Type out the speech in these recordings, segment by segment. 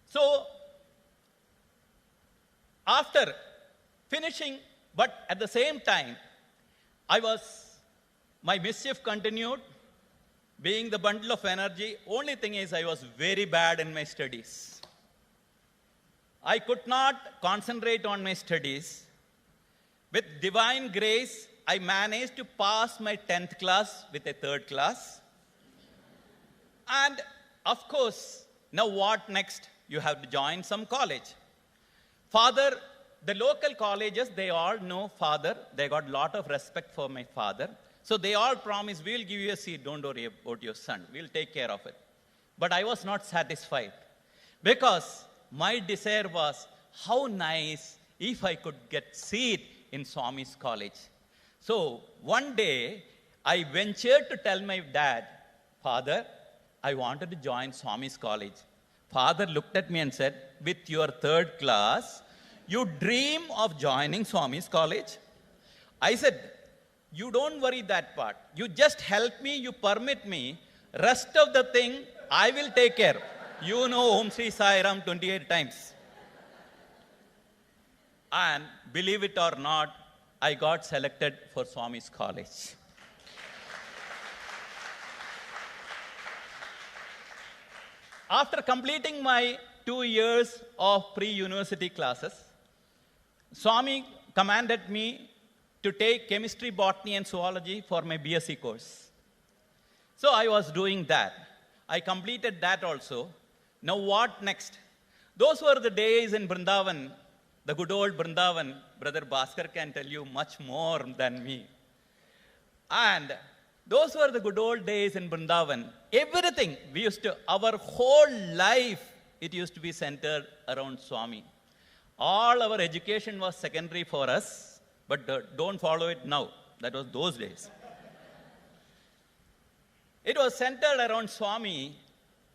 So, after finishing, but at the same time, my mischief continued, being the bundle of energy. Only thing is, I was very bad in my studies. I could not concentrate on my studies. With divine grace, I managed to pass my 10th class with a 3rd class. And of course, now what next? You have to join some college. Father, the local colleges, they all know father. They got a lot of respect for my father. So they all promised, we'll give you a seat. Don't worry about your son. We'll take care of it. But I was not satisfied because my desire was, how nice if I could get seat in Swami's college. So one day, I ventured to tell my dad, Father, I wanted to join Swami's college. Father looked at me and said, with your 3rd class, you dream of joining Swami's college? I said, you don't worry that part. You just help me, you permit me. Rest of the thing, I will take care. You know Om Sri Sai Ram 28 times. And believe it or not, I got selected for Swami's college. After completing my 2 years of pre-university classes, Swami commanded me to take chemistry, botany, and zoology for my BSc course. So I was doing that. I completed that also. Now what next? Those were the days in Vrindavan, the good old Vrindavan. Brother Bhaskar can tell you much more than me. And those were the good old days in Vrindavan. Everything, our whole life, it used to be centered around Swami. All our education was secondary for us, but don't follow it now. That was those days. It was centered around Swami,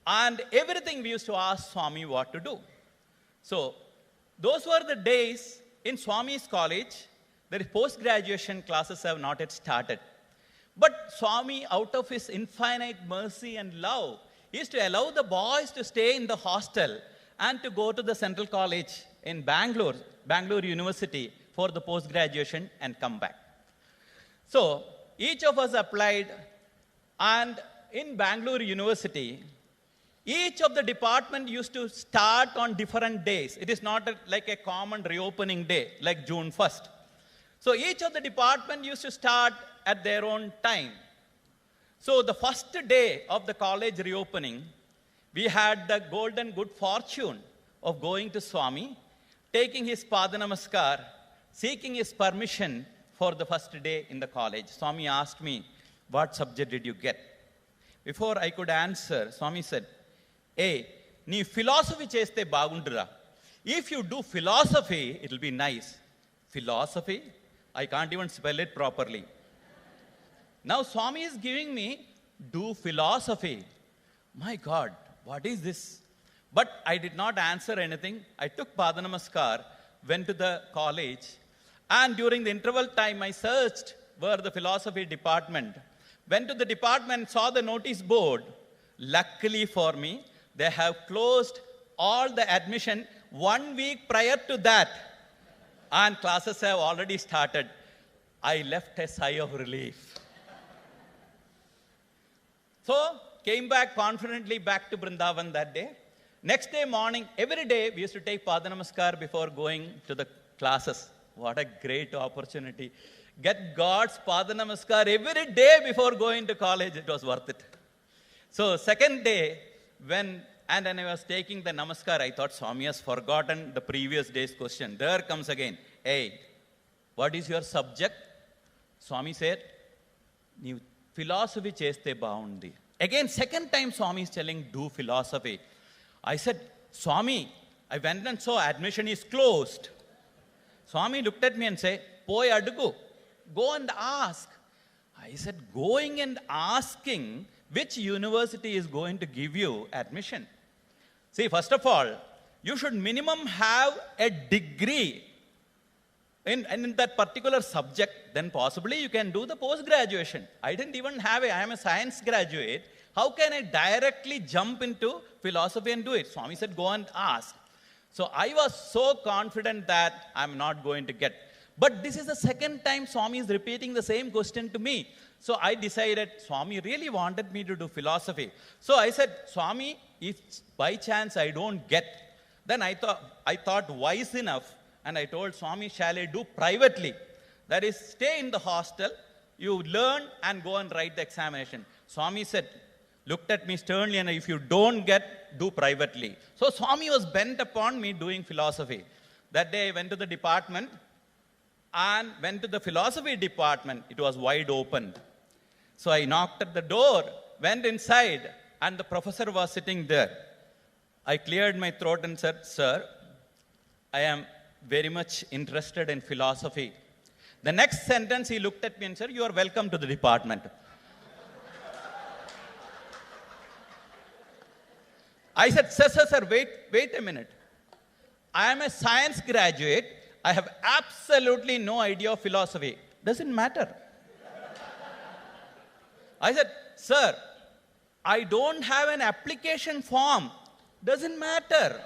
and everything we used to ask Swami what to do. So, those were the days in Swami's college. The post-graduation classes have not yet started. But Swami, out of his infinite mercy and love, used to allow the boys to stay in the hostel and to go to the Central College in Bangalore University for the post-graduation and come back. So, each of us applied, and in Bangalore University, each of the department used to start on different days. It is not like a common reopening day, like June 1st. So each of the department used to start at their own time. So the first day of the college reopening, we had the golden good fortune of going to Swami, taking his Padanamaskar, seeking his permission for the first day in the college. Swami asked me, what subject did you get? Before I could answer, Swami said, hey, nee philosophy cheste bagundra. If you do philosophy, it'll be nice. Philosophy? I can't even spell it properly. Now Swami is giving me, do philosophy. My God, what is this? But I did not answer anything. I took Padanamaskar, went to the college, and during the interval time, I searched where the philosophy department. Went to the department, saw the notice board. Luckily for me, they have closed all the admission 1 week prior to that. And classes have already started. I left a sigh of relief. So, came back confidently back to Vrindavan that day. Next day morning, every day we used to take Padanamaskar before going to the classes. What a great opportunity. Get God's Padanamaskar every day before going to college. It was worth it. So, second day, when I was taking the Namaskar, I thought Swami has forgotten the previous day's question. There comes again. Hey, what is your subject? Swami said, "You philosophy cheste baundi." Again, second time Swami is telling, do philosophy. I said, Swami, I went and saw admission is closed. Swami looked at me and said, Poi adugu, go and ask. I said, going and asking which university is going to give you admission. See, first of all, you should minimum have a degree in that particular subject, then possibly you can do the post-graduation. I didn't even have I am a science graduate, How can I directly jump into philosophy and do it? Swami said, go and ask. So I was so confident that I'm not going to get. But this is the second time Swami is repeating the same question to me. So I decided Swami really wanted me to do philosophy. So I said, Swami, if by chance I don't get, then I thought wise enough, and I told Swami, shall I do privately? That is, stay in the hostel, you learn and go and write the examination. Swami said, looked at me sternly, and if you don't get, do privately. So Swami was bent upon me doing philosophy. That day I went to the department and went to the philosophy department. It was wide open. So I knocked at the door, went inside, and the professor was sitting there. I cleared my throat and said, sir, I am very much interested in philosophy. The next sentence he looked at me and said, you are welcome to the department. I said, sir, wait a minute. I am a science graduate. I have absolutely no idea of philosophy. Doesn't matter. I said, sir, I don't have an application form. Doesn't matter.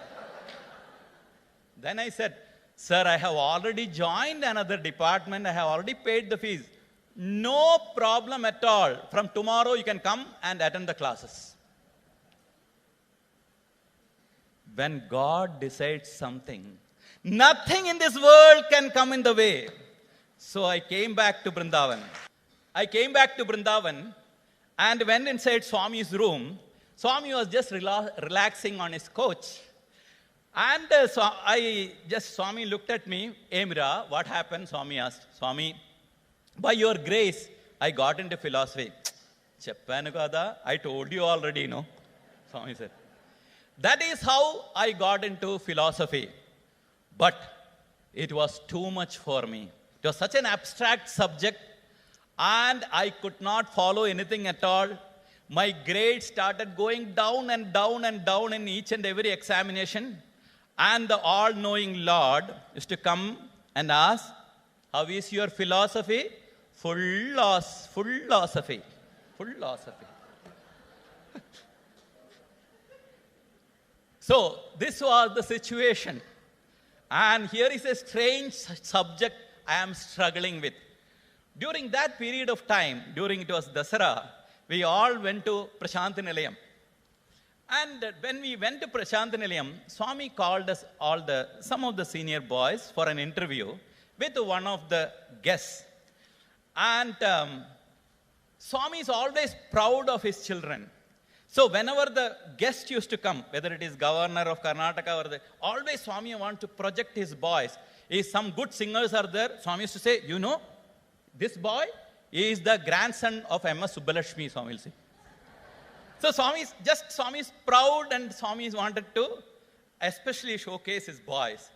Then I said, sir, I have already joined another department. I have already paid the fees. No problem at all. From tomorrow, you can come and attend the classes. When God decides something, nothing in this world can come in the way. So I came back to Vrindavan. And went inside Swami's room. Swami was just relaxing on his couch. And Swami looked at me, Mira, what happened? Swami asked. Swami, by your grace, I got into philosophy. Cheppanu kada, I told you already, no? Swami said. That is how I got into philosophy. But it was too much for me. It was such an abstract subject, and I could not follow anything at all. My grades started going down and down and down in each and every examination. And the all-knowing Lord used to come and ask, how is your philosophy? Philosophy. So this was the situation. And here is a strange subject I am struggling with. During that period of time, it was Dasara, we all went to Prashanthi Nilayam. And when we went to Prashanthi Nilayam, Swami called us some of the senior boys for an interview with one of the guests. And Swami is always proud of his children. So whenever the guest used to come, whether it is governor of Karnataka always Swami wants to project his boys. If some good singers are there, Swami used to say, you know, this boy is the grandson of M.S. Subbalakshmi, Swami will say. So Swami is proud, and Swami wanted to especially showcase his boys.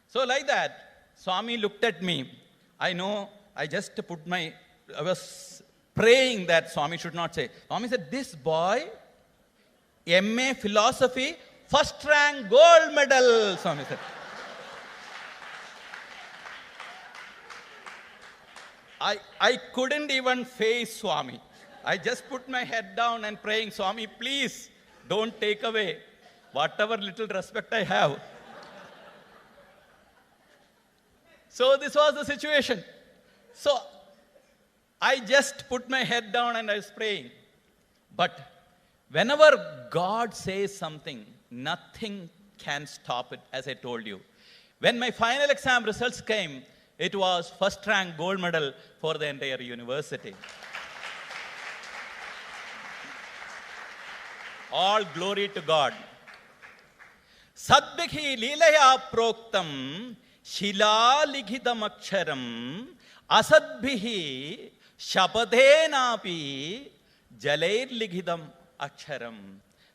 So like that, Swami looked at me. I was praying that Swami should not say. Swami said, this boy, MA Philosophy, first rank gold medal, Swami said. I couldn't even face Swami. I just put my head down and praying, Swami, please don't take away whatever little respect I have. So this was the situation. So I just put my head down and I was praying. But whenever God says something, nothing can stop it, as I told you. When my final exam results came, it was first rank gold medal for the entire university. All glory to God. Sadbhikhi leelaya proktam shila likhidam aksharam asadbhihi shapadenapi jalair likhidam aksharam.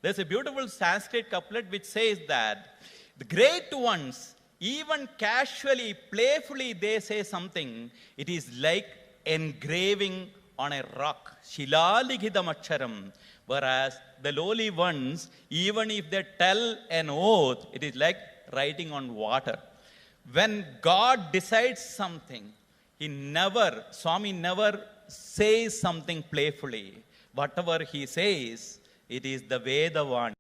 There's a beautiful Sanskrit couplet which says that the great ones, even casually, playfully, they say something. It is like engraving on a rock. Shila likhidam aksharam. Whereas the lowly ones, even if they tell an oath, it is like writing on water. When God decides something, Swami never says something playfully. Whatever he says, It is the Vedavani.